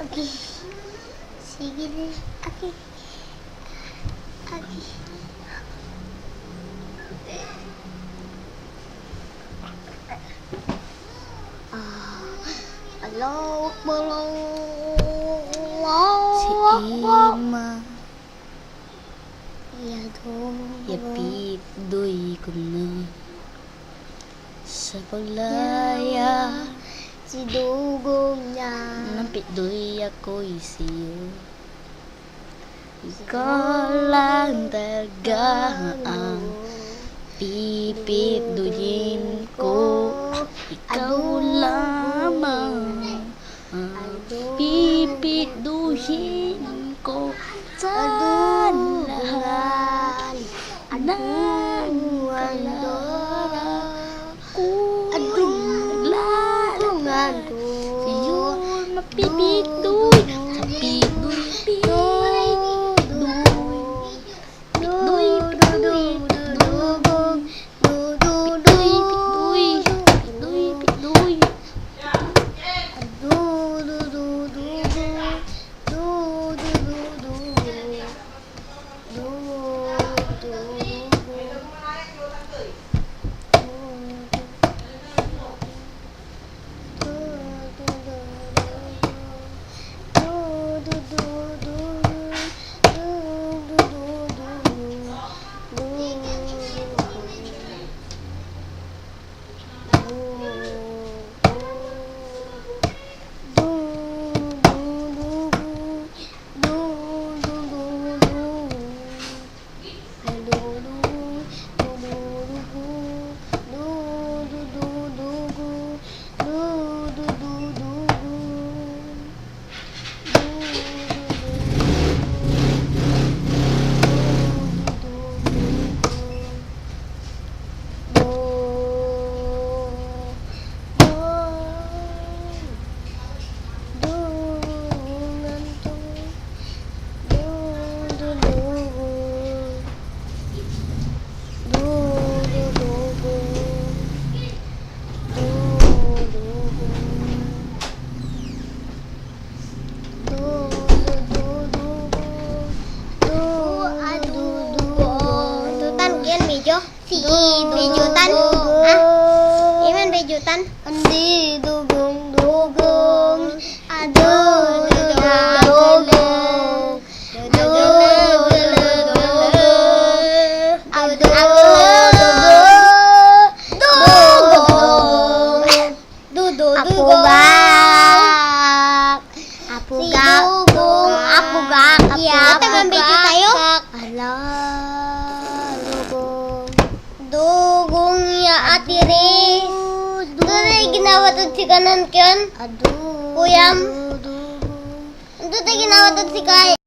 Okay. Sige na. Okay. Okay. Allahu Akbar. Si Ima yapit do'y ko na sa paglaya. Si dugong niya. Nampit do'y ako'y siyo. Ikaw lang talaga ang pipit do'yin ko. Ikaw lamang ang pipit do'yin ko sa lahat ng kalara ko. Yun, mapipit do'y sapit do'y Si Bejutan. Iman Bejutan. Andi dugong Aduh, dugong ya atiris. Doon ginawa to si kanan kyan. Kuyam. Doon ginawa to si kay.